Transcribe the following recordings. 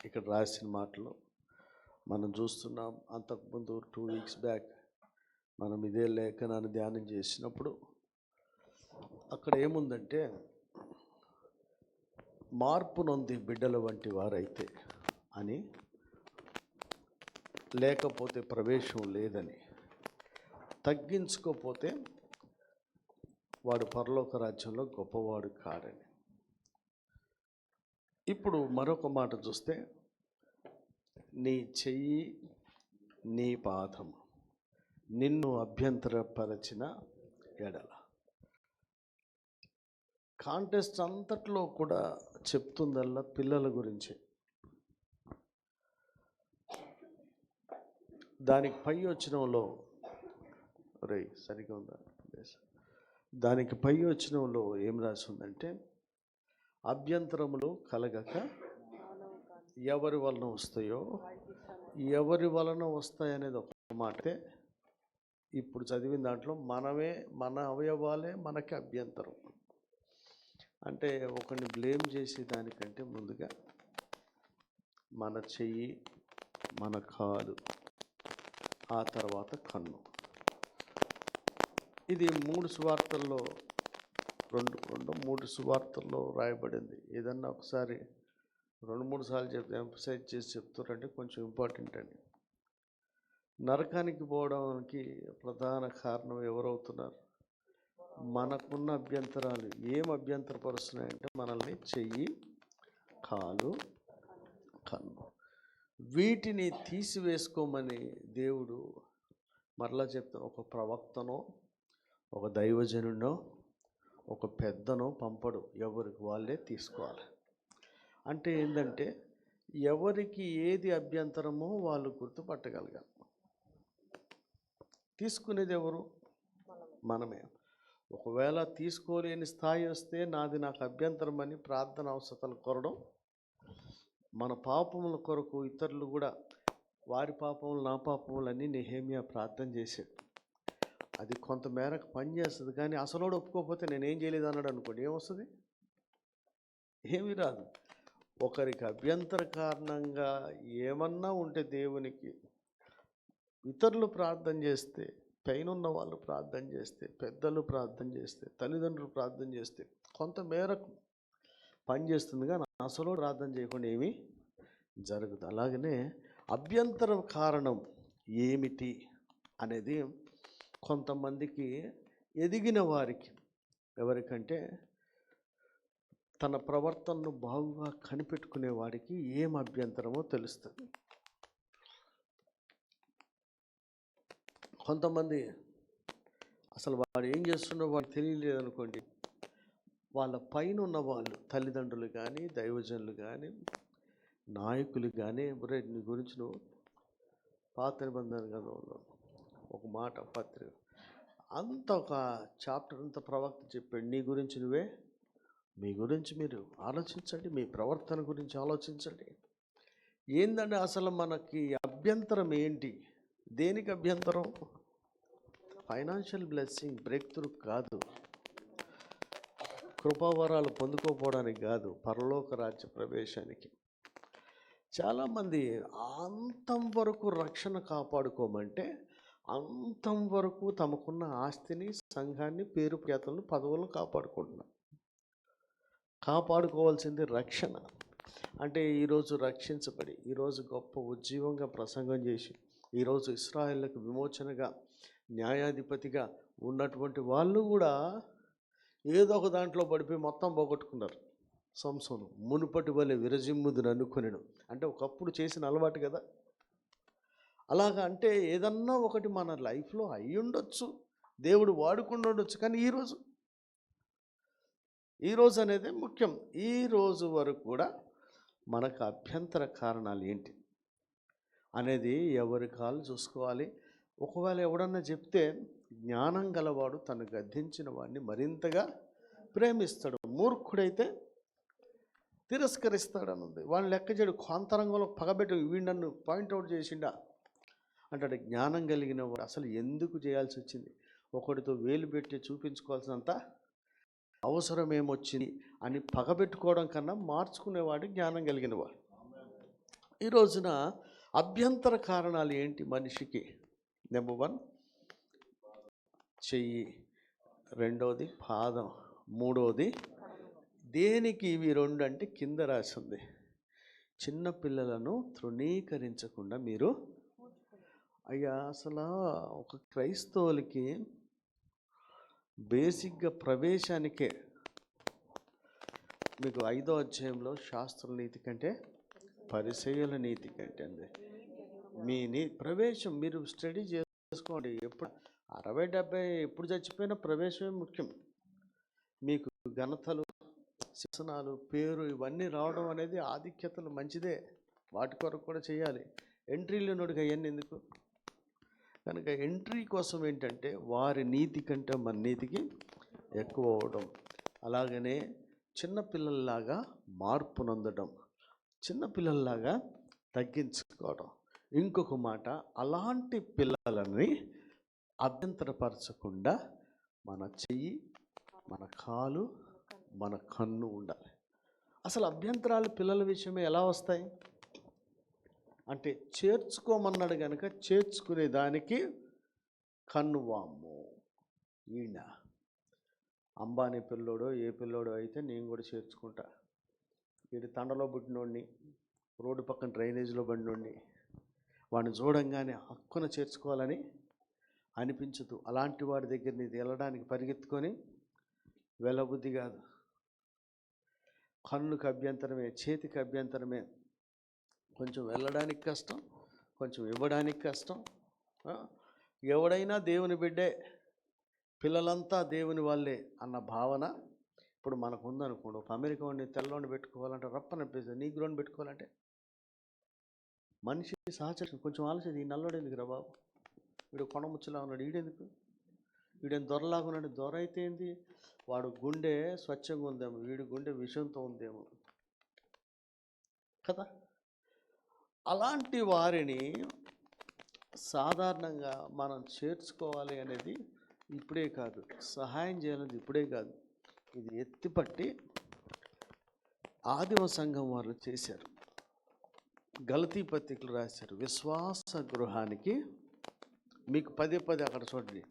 ఇక్కడ రాసిన మాటలు మనం చూస్తున్నాం. అంతకుముందు 2 వీక్స్ బ్యాక్ మనం ఇదే లేఖనాన్ని ధ్యానం చేసినప్పుడు అక్కడ ఏముందంటే, మార్పు నొంది బిడ్డల వంటి వారైతే అని, లేకపోతే ప్రవేశం లేదని, తగ్గించుకోపోతే వాడు పరలోక రాజ్యంలో గొప్పవాడు కాడని. ఇప్పుడు మరొక మాట చూస్తే, నీ చెయ్యి నీ పాదం నిన్ను అభ్యంతరపరచిన ఎడల. కాంటెస్ట్ అంతట్లో కూడా చెప్తుందల్లా పిల్లల గురించి. దానికి పై వచనంలో సరిగా ఉందా? దానికి పై వచనంలో ఏం రాసి ఉందంటే, అభ్యంతరములు కలగక ఎవరి వలన వస్తాయో, ఎవరి వలన వస్తాయనేది ఒక మాటే. ఇప్పుడు చదివిన దాంట్లో మన అవయవాలే మనకి అభ్యంతరం. అంటే ఒకరిని బ్లేమ్ చేసే దానికంటే ముందుగా మన చెయ్యి, మన కాలు, ఆ తర్వాత కన్ను. ఇది 3 సువార్తల్లో 3 సువార్తల్లో రాయబడింది. ఏదన్నా ఒకసారి 2-3 సార్లు ఎంఫసైజ్ చేసి చెప్తారంటే కొంచెం ఇంపార్టెంట్ అని. నరకానికి పోవడానికి ప్రధాన కారణం ఎవరవుతున్నారు? మనకున్న అభ్యంతరాలు. ఏం అభ్యంతరపరుస్తున్నాయంటే మనల్ని చెయ్యి, కాలు, కన్ను. వీటిని తీసివేసుకోమని దేవుడు మరలా చెప్తాను. ఒక ప్రవక్తనో, ఒక దైవజనుడో, ఒక పెద్దనో పంపడు. ఎవరికి వాళ్ళే తీసుకోవాలి. అంటే ఏంటంటే, ఎవరికి ఏది అభ్యంతరమో వాళ్ళు గుర్తుపట్టగలగాలి. తీసుకునేది ఎవరు? మనమే. ఒకవేళ తీసుకోలేని స్థాయి వస్తే నాకు అభ్యంతరం అని ప్రార్థన అవసరాలు కోరడం, మన పాపముల కొరకు ఇతరులు కూడా వారి పాపములు నా పాపములన్నీ నెహెమ్యా ప్రార్థన చేశాడు. అది కొంత మేరకు పనిచేస్తుంది. కానీ అసలు ఒప్పుకోకపోతే నేనేం చేయలేదు అన్నాడు అనుకోండి, ఏమొస్తుంది? ఏమీ రాదు. ఒకరికి అభ్యంతర కారణంగా ఏమన్నా ఉంటే దేవునికి ఇతరులు ప్రార్థన చేస్తే, పైనున్న వాళ్ళు ప్రార్థన చేస్తే, పెద్దలు ప్రార్థన చేస్తే, తల్లిదండ్రులు ప్రార్థన చేస్తే కొంత మేరకు పనిచేస్తుంది. కానీ అసలు ప్రార్థన చేయకుండా ఏమీ జరగదు. అలాగనే అభ్యంతర కారణం ఏమిటి అనేది కొంతమందికి, ఎదిగిన వారికి, ఎవరికంటే తన ప్రవర్తనను బాగుగా కనిపెట్టుకునే వాడికి ఏం అభ్యంతరమో తెలుస్తుంది. కొంతమంది అసలు వాడు ఏం చేస్తుండో వాడికి తెలియలేదు అనుకోండి, వాళ్ళ పైన ఉన్న వాళ్ళు తల్లిదండ్రులు కానీ, దైవజనులు కానీ, నాయకులు కానీ, నీ గురించి నువ్వు పాత నిబంధన గ్రంథంలో ఒక మాట, పత్రిక అంత ఒక చాప్టర్ అంత ప్రవక్త చెప్పాడు, నీ గురించి నువ్వే, మీ గురించి మీరు ఆలోచించండి, మీ ప్రవర్తన గురించి ఆలోచించండి. ఏందంటే అసలు మనకి అభ్యంతరం ఏంటి? దేనికి అభ్యంతరం? ఫైనాన్షియల్ బ్లెస్సింగ్, బ్రేక్ త్రూ కాదు, కృపావరాలు పొందుకోపోవడానికి కాదు, పరలోక రాజ్య ప్రవేశానికి. చాలామంది అంతం వరకు రక్షణ కాపాడుకోమంటే అంతం వరకు తమకున్న ఆస్తిని, సంఘాన్ని, పేరు ప్రఖ్యాతులను, పదవులను కాపాడుకుంటున్నారు. కాపాడుకోవాల్సింది రక్షణ. అంటే ఈరోజు రక్షించబడి, ఈరోజు గొప్ప ఉజ్జీవంగా ప్రసంగం చేసి, ఈరోజు ఇశ్రాయేలుకు విమోచనగా, న్యాయాధిపతిగా ఉన్నటువంటి వాళ్ళు కూడా ఏదో ఒక దాంట్లో పడిపోయి మొత్తం పోగొట్టుకున్నారు. సంసోను మునుపటి వలె విరజిమ్ముదును అనుకునేను. అంటే ఒకప్పుడు చేసిన అలవాటు కదా. అలాగా అంటే ఏదన్నా ఒకటి మన లైఫ్లో అయి ఉండొచ్చు, దేవుడు వాడుకుండా ఉండొచ్చు. కానీ ఈరోజు అనేది ముఖ్యం. ఈ రోజు వరకు కూడా మనకు అభ్యంతర కారణాలు ఏంటి అనేది ఎవరి కాలు చూసుకోవాలి. ఒకవేళ ఎవడన్నా చెప్తే, జ్ఞానం గలవాడు తను గద్దించిన వాడిని మరింతగా ప్రేమిస్తాడు, మూర్ఖుడైతే తిరస్కరిస్తాడు అన్నది. వాడిని లెక్క చేయడు. కాంతరంగంలో పగబెట్టి వీడు నన్ను పాయింట్అవుట్ చేసిండా అంటాడు. జ్ఞానం కలిగిన వాడు అసలు ఎందుకు చేయాల్సి వచ్చింది, ఒకటితో వేలు పెట్టి చూపించుకోవాల్సినంత అవసరం ఏమొచ్చింది అని పగబెట్టుకోవడం కన్నా మార్చుకునేవాడు జ్ఞానం కలిగిన వాడు. ఈ రోజున అభ్యంతర కారణాలు ఏంటి మనిషికి? నెంబర్ 1 చెయ్యి, రెండోది పాదం, మూడోది దేనికి ఇవి 2 అంటే కింద రాసింది, చిన్న పిల్లలను తృణీకరించకుండా మీరు. అయ్యా అసలు ఒక క్రైస్తవులకి బేసిక్గా ప్రవేశానికే మీకు 5వ అధ్యాయంలో శాస్త్రుల నీతి కంటే పరిసయ్యుల నీతి కంటే అండి మీ ప్రవేశం మీరు స్టడీ చేసుకోండి. ఎప్పుడు 60-70 ఎప్పుడు చచ్చిపోయినా ప్రవేశమే ముఖ్యం. మీకు ఘనతలు, శాసనాలు, పేరు ఇవన్నీ రావడం అనేది ఆధిక్యతలు మంచిదే, వాటి కొరకు కూడా చేయాలి. ఎంట్రీలు నోడికి అవన్నీ ఎందుకు? కనుక ఎంట్రీ కోసం ఏంటంటే వారి నీతి కంటే మన నీతికి ఎక్కువ అవడం. అలాగనే చిన్నపిల్లల్లాగా మార్పు నొందడం, చిన్నపిల్లల్లాగా తగ్గించుకోవడం. ఇంకొక మాట, అలాంటి పిల్లలని అభ్యంతరపరచకుండా మన చెయ్యి, మన కాలు, మన కన్ను ఉండాలి. అసలు అభ్యంతరాలు పిల్లల విషయమే ఎలా వస్తాయి అంటే, చేర్చుకోమన్నాడు కనుక చేర్చుకునే దానికి కన్ను. వామ్ము ఈయన అంబానీ పిల్లోడో ఏ పిల్లోడో అయితే నేను కూడా చేర్చుకుంటా. వీడి తండలో పుట్టినోడిని, రోడ్డు పక్కన డ్రైనేజీలో పడినోడిని, వాడిని చూడంగానే హక్కున చేర్చుకోవాలని అనిపించదు. అలాంటి వాడి దగ్గర నీది వెళ్ళడానికి పరిగెత్తుకొని వెళ్ళబుద్ధి కాదు. కన్నుకు అభ్యంతరమే, చేతికి అభ్యంతరమే. కొంచెం వెళ్ళడానికి కష్టం, కొంచెం ఇవ్వడానికి కష్టం. ఎవడైనా దేవుని బిడ్డే, పిల్లలంతా దేవుని వాళ్ళే అన్న భావన ఇప్పుడు మనకు ఉందనుకోండి. ఒక అమెరికా వాడిని తెల్లవాడిని పెట్టుకోవాలంటే రప్పనిపిస్తుంది, నీగ్రోని పెట్టుకోవాలంటే మనిషి సహచరం కొంచెం ఆలోచన. ఈ నల్లోడు ఎందుకురా బాబు, వీడు కొనముచ్చలా ఉన్నాడు, ఈడెందుకు, వీడేం దొరలాగా ఉన్నాడు. దొర అయితే ఏంది, వాడు గుండె స్వచ్ఛంగా ఉందేమో, వీడి గుండె విషంతో ఉందేమో కదా. అలాంటి వారిని సాధారణంగా మనం చేర్చుకోవాలి అనేది ఇప్పుడే కాదు, సహాయం చేయాలనేది ఇప్పుడే కాదు, ఇది ఎత్తిపట్టి ఆదిమ సంఘం వారు చేశారు. గలతీ పత్రికలు రాశారు. విశ్వాస గృహానికి మీకు పదే అక్కడ చూడండి,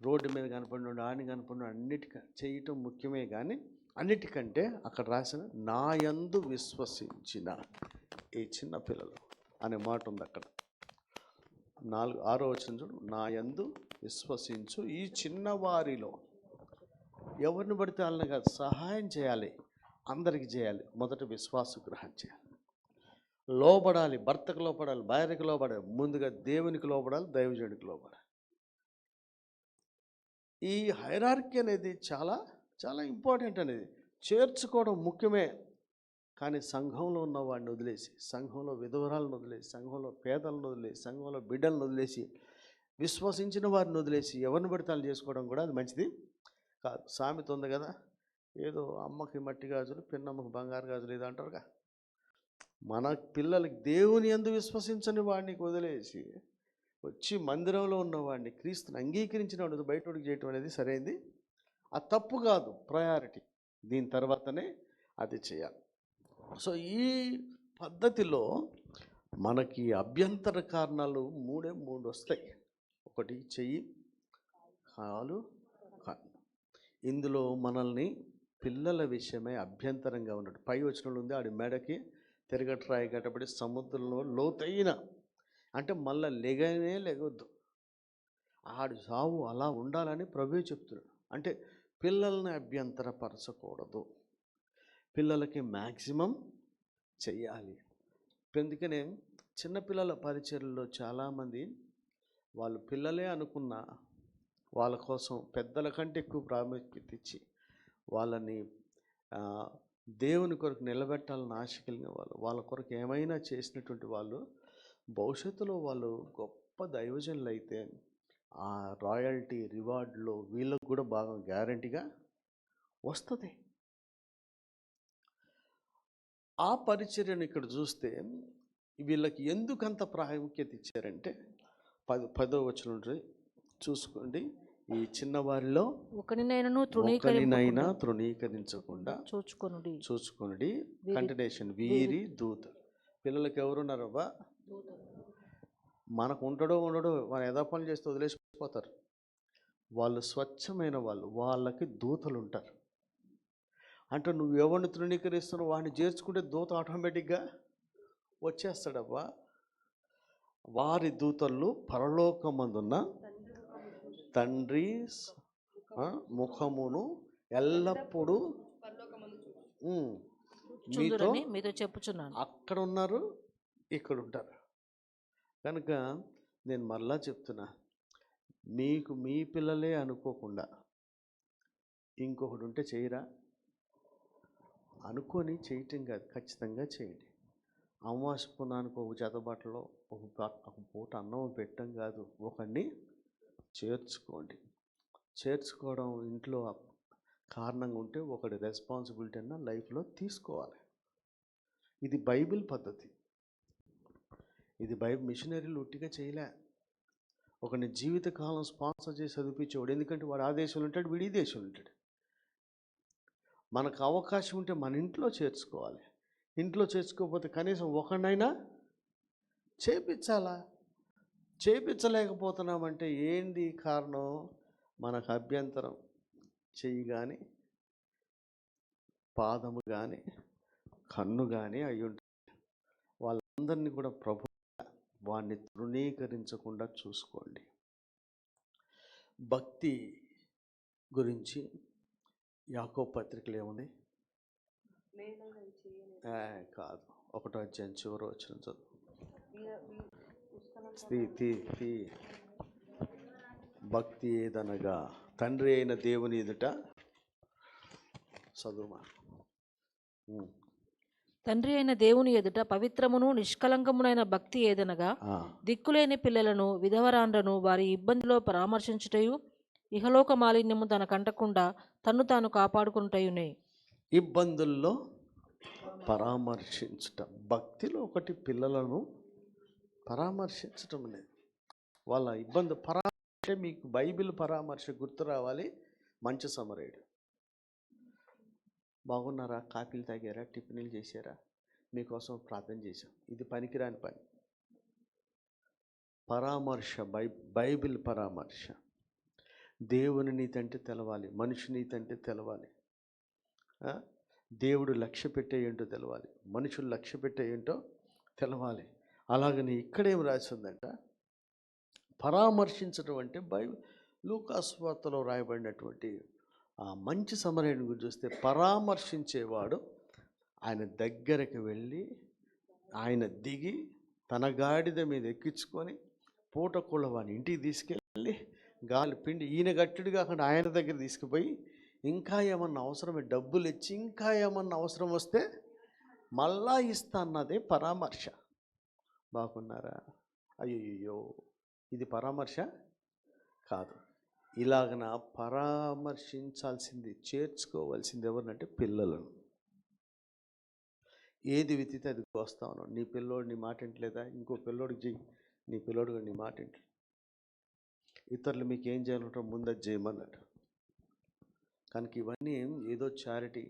రోడ్డు మీద కనపడినోడు, ఆని కనపడినోడు అన్నిటికీ చేయటం ముఖ్యమే, కానీ అన్నిటికంటే అక్కడ రాసిన నా యందు విశ్వసించిన ఈ చిన్న పిల్లలు అనే మాట ఉంది అక్కడ. 6వ వచనం చూడు, నా యందు విశ్వసించు ఈ చిన్నవారిలో. ఎవరిని పడితే వాళ్ళని కాదు, సహాయం చేయాలి, అందరికి చేయాలి. మొదట విశ్వాస గ్రహం చేయాలి, లోబడాలి, భర్తకు లోపడాలి, భార్యకు లోబడాలి, ముందుగా దేవునికి లోబడాలి, దైవజనుడికి లోబడాలి. ఈ హైరార్కీ అనేది చాలా చాలా ఇంపార్టెంట్. అనేది చేర్చుకోవడం ముఖ్యమే, కానీ సంఘంలో ఉన్న వాడిని వదిలేసి, సంఘంలో విధవరాలను వదిలేసి, సంఘంలో పేదలను వదిలేసి, సంఘంలో బిడ్డలను వదిలేసి, విశ్వసించిన వారిని వదిలేసి ఎవరిని పడితే చేసుకోవడం కూడా అది మంచిది కాదు. సామెత ఉంది కదా, ఏదో అమ్మకి మట్టి గాజులు పిన్నమ్మకి బంగారు గాజులు ఇది అంటారుగా. మన పిల్లలకి దేవుని యందు విశ్వసించని వాడిని వదిలేసి వచ్చి మందిరంలో ఉన్నవాడిని, క్రీస్తుని అంగీకరించిన వాడిని బయటోడికి చేయటం అనేది సరైనది, అది తప్పు కాదు. ప్రయారిటీ దీని తర్వాతనే అది చేయాలి. సో ఈ పద్ధతిలో మనకి అభ్యంతర కారణాలు 3 వస్తాయి. ఒకటి చెయ్యి, కాలు, కన్ను. ఇందులో మనల్ని పిల్లల విషయమై అభ్యంతరంగా ఉన్నాడు. పై వచనంలో ఉంది, ఆడి మెడకి తిరగట్రాయి కట్టబడి సముద్రంలో లోతైన, అంటే మళ్ళీ లెగొద్దు, ఆడు సావు అలా ఉండాలని ప్రభువే చెప్తున్నాడు. అంటే పిల్లల్ని అభ్యంతరపరచకూడదు, పిల్లలకి మ్యాక్సిమం చెయ్యాలి. అందుకనే చిన్నపిల్లల పరిచర్యలో చాలామంది వాళ్ళు పిల్లలే అనుకున్న వాళ్ళ కోసం పెద్దల కంటే ఎక్కువ ప్రాముఖ్యత ఇచ్చి వాళ్ళని దేవుని కొరకు నిలబెట్టాలని ఆశ కలిగిన వాళ్ళ కొరకు ఏమైనా చేసినటువంటి వాళ్ళు భవిష్యత్తులో వాళ్ళు గొప్ప దైవజనులు అయితే ఆ రాయల్టీ రివార్డులో వీళ్ళకు కూడా బాగా గ్యారంటీగా వస్తుంది. ఆ పరిచర్యను ఇక్కడ చూస్తే వీళ్ళకి ఎందుకంత ప్రాముఖ్యత ఇచ్చారంటే 10వ వచనం చూసుకోండి, ఈ చిన్నవారిలో ఒకరినైనా తృణీకరించకుండా చూచుకొనుడి. కంటిన్యూషన్, వీరి దూత పిల్లలకి ఎవరున్నారబ్బా? మనకు ఉండడో మన యథా పనులు చేస్తే వదిలేసిపోతారు. వాళ్ళు స్వచ్ఛమైన వాళ్ళు, వాళ్ళకి దూతలు ఉంటారు. అంటే నువ్వు ఎవరిని తృణీకరిస్తున్నావు వాడిని చేర్చుకుంటే దూత ఆటోమేటిక్గా వచ్చేస్తాడబ్బా. వారి దూతలు పరలోకమందున్న తండ్రి ముఖమును ఎల్లప్పుడూ మీతో చెప్పుచున్నాను. అక్కడ ఉన్నారు, ఇక్కడ ఉంటారు. కనుక నేను మరలా చెప్తున్నా, మీకు మీ పిల్లలే అనుకోకుండా ఇంకొకటి ఉంటే చేయరా? అనుకొని చేయటం కాదు, ఖచ్చితంగా చేయండి. అమావాస్య పున్నానికి ఒక జత బట్టలో ఒక పూట అన్నం పెట్టడం కాదు, ఒకరిని చేర్చుకోండి. చేర్చుకోవడం ఇంట్లో కారణంగా ఉంటే ఒకటి రెస్పాన్సిబిలిటీ అన్న లైఫ్లో తీసుకోవాలి. ఇది బైబిల్ పద్ధతి. ఇది బైబిల్ మిషనరీలు ఉట్టిగా చేయలే. ఒకరిని జీవితకాలం స్పాన్సర్ చేసి చదివించేవాడు. ఎందుకంటే వాడు ఆ దేశంలో ఉంటాడు, వీడి ఈ దేశంలో ఉంటాడు. మనకు అవకాశం ఉంటే మన ఇంట్లో చేర్చుకోవాలి. ఇంట్లో చేర్చుకోకపోతే కనీసం ఒకరినైనా చేపించాలా? చేపించలేకపోతున్నామంటే ఏంది కారణం? మనకు అభ్యంతరం చెయ్యి కానీ, పాదము కానీ, కన్ను కానీ అయి ఉంటుంది. వాళ్ళందరినీ కూడా ప్రభు వాడిని తృణీకరించకుండా చూసుకోండి. భక్తి గురించి యాకోబు పత్రికలు ఏముంది? కాదు, 1వ అధ్యాయం చివరి వచనం చదువు. భక్తి ఏదనగా తండ్రి అయిన దేవుని ఎదుట చదువుమా. తండ్రి అయిన దేవుని ఎదుట పవిత్రమును నిష్కలంకమునైన భక్తి ఏదనగా దిక్కులేని పిల్లలను విధవరాండ్రను వారి ఇబ్బందిలో పరామర్శించుటయు ఇహలోక మాలిన్యము తన కంటకుండా తన్ను తాను కాపాడుకుంటయునే. ఇబ్బందుల్లో పరామర్శించటం భక్తిలో ఒకటి. పిల్లలను పరామర్శించటం అనేది వాళ్ళ ఇబ్బంది. పరామర్శ మీకు బైబిల్ పరామర్శ గుర్తు రావాలి. మంచి సమరయుడు. బాగున్నారా? కాఫీలు తాగారా? టిఫిన్లు చేశారా? మీకోసం ప్రార్థన చేశాం. ఇది పనికిరాని పని. పరామర్శ బైబిల్ పరామర్శ. దేవుని నీతి అంటే తెలవాలి, మనిషి నీతి అంటే తెలవాలి, దేవుడు లక్ష్య పెట్టే ఏంటో తెలవాలి, మనుషులు లక్ష్య పెట్టే ఏంటో తెలవాలి. అలాగని ఇక్కడేం రాసిందంట? పరామర్శించడం అంటే బైబిల్ లూకాసు వార్తలో రాయబడినటువంటి ఆ మంచి సమరయుని గురించి చూస్తే, పరామర్శించేవాడు ఆయన దగ్గరికి వెళ్ళి ఆయన దిగి తన గాడిద మీద ఎక్కించుకొని పూటకూళ్ళ వాడిని ఇంటికి తీసుకెళ్ళి గాలి పిండి ఈయన గట్టుడు కాకుండా ఆయన దగ్గర తీసుకుపోయి ఇంకా ఏమన్నా అవసరమే డబ్బులు ఇచ్చి ఇంకా ఏమన్నా అవసరం వస్తే మళ్ళా ఇస్తా అన్నదే పరామర్శ. బాగున్నారా? అయ్యో, ఇది పరామర్శ కాదు. ఇలాగన పరామర్శించాల్సింది, చేర్చుకోవాల్సింది ఎవరినంటే పిల్లలను. ఏది విత్తితే అది కోస్తా ఉన్నావు. నీ పిల్లోడు నీ మాట ఇంటలేదా? ఇంకో పిల్లోడికి చెయ్యి. నీ పిల్లోడు నీ మాట ఇంటలేదు. ఇతరులు మీకు ఏం చేయాలంటారో ముందు చేయమన్నాడు. కనుక ఇవన్నీ ఏదో చారిటీ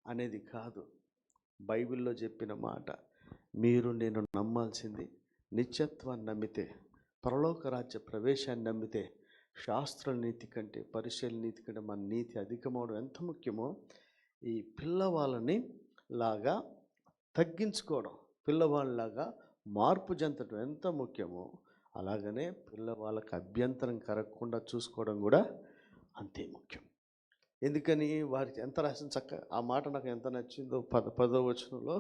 అనేది కాదు. బైబిల్లో చెప్పిన మాట. మీరు నేను నమ్మాల్సింది నిత్యత్వాన్ని నమ్మితే, పరలోక రాజ్య ప్రవేశాన్ని నమ్మితే, శాస్త్ర నీతి కంటే పరిశీలన నీతి కంటే మన నీతి అధికమవడం ఎంత ముఖ్యమో, ఈ పిల్లవాళ్ళని లాగా తగ్గించుకోవడం, పిల్లవాళ్ళలాగా మార్పు చెందడం ఎంత ముఖ్యమో, అలాగనే పిల్లవాళ్ళకి అభ్యంతరం కలగకుండా చూసుకోవడం కూడా అంతే ముఖ్యం. ఎందుకని వారికి ఎంత రాసిన చక్క ఆ మాట నాకు ఎంత నచ్చిందో. 10వ వచనంలో,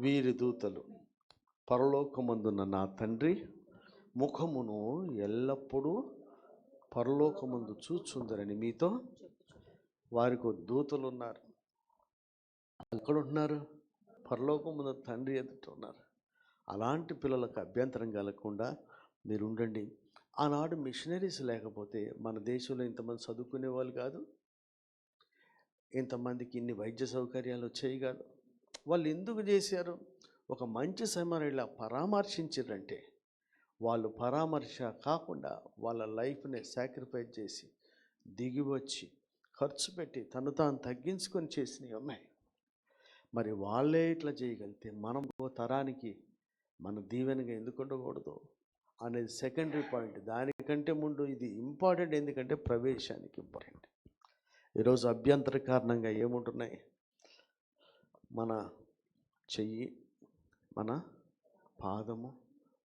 వీరి దూతలు పరలోకమందున్న నా తండ్రి ముఖమును ఎల్లప్పుడూ పరలోకమందు చూచుందరని మీతో. వారికి దూతలు ఉన్నారు. ఎక్కడ ఉంటున్నారు? పరలోకమందు తండ్రి ఎదుట ఉన్నారు. అలాంటి పిల్లలకు అభ్యంతరం కలగకుండా మీరు ఉండండి. ఆనాడు మిషనరీస్ లేకపోతే మన దేశంలో ఇంతమంది చదువుకునే వాళ్ళు కాదు, ఇంతమందికి ఇన్ని వైద్య సౌకర్యాలు వచ్చాయి కాదు. వాళ్ళు ఎందుకు చేశారు? ఒక మంచి సమరయులా పరామర్శించారంటే, వాళ్ళు పరామర్శ కాకుండా వాళ్ళ లైఫ్ని సాక్రిఫైస్ చేసి దిగి వచ్చి ఖర్చు పెట్టి తను తాను తగ్గించుకొని చేసినవి అమ్మాయి. మరి వాళ్ళే ఇట్లా చేయగలిగితే మనం ఓ తరానికి మన దీవెనగా ఎందుకు ఉండకూడదు అనేది సెకండరీ పాయింట్. దానికంటే ముందు ఇది ఇంపార్టెంట్, ఎందుకంటే ప్రవేశానికి ఇంపార్టెంట్. ఈరోజు అభ్యంతర కారణంగా ఏముంటున్నాయి? మన చెయ్యి, మన పాదము,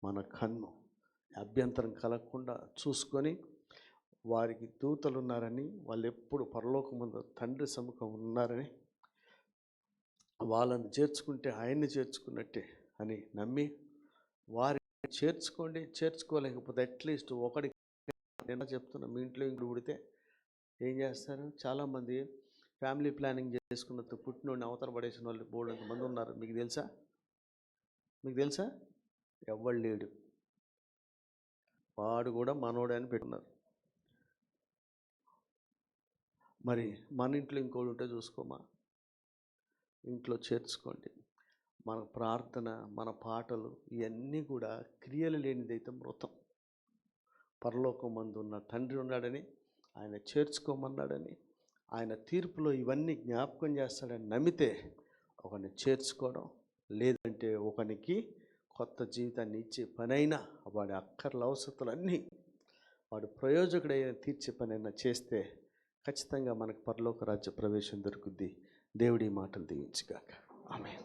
మన కన్ను అభ్యంతరం కలగకుండా చూసుకొని, వారికి దూతలు ఉన్నారని, వాళ్ళు ఎప్పుడు పరలోకమందు తండ్రి సముఖం ఉన్నారని, వాళ్ళని చేర్చుకుంటే ఆయన్ని చేర్చుకున్నట్టే అని నమ్మి వారిని చేర్చుకోండి. చేర్చుకోలేకపోతే అట్లీస్ట్ ఒకడికి, నేను చెప్తున్నా, మీ ఇంట్లో ఇంట్లో పుడితే ఏం చేస్తారు? చాలామంది ఫ్యామిలీ ప్లానింగ్ చేసుకున్న పుట్టినోడిని అవతల పడేసిన వాళ్ళు బోల్డంత మంది ఉన్నారు. మీకు తెలుసా? మీకు తెలుసా? ఎవ్వడు లేడు, వాడు కూడా మనోడే అని పెట్టున్నారు. మరి మన ఇంట్లో ఇంకోటి ఉంటే చూసుకోమా, ఇంట్లో చేర్చుకోండి. మన ప్రార్థన, మన పాటలు ఇవన్నీ కూడా క్రియలు లేనిదైతే మృతం. పరలోకమందు ఉన్న తండ్రి ఉన్నాడని, ఆయన చేర్చుకోమన్నాడని, ఆయన తీర్పులో ఇవన్నీ జ్ఞాపకం చేస్తాడని నమ్మితే ఒకరిని చేర్చుకోవడం, లేదంటే ఒకనికి కొత్త జీవితాన్ని ఇచ్చే పనైనా, వాడి అక్కర్ల అవసరాలన్నీ వాడు ప్రయోజకుడైన తీర్చే పనైనా చేస్తే ఖచ్చితంగా మనకు పరలోక రాజ్య ప్రవేశం దొరుకుద్ది. దేవుడి మాటలు దీవించుగాక. ఆమేన్.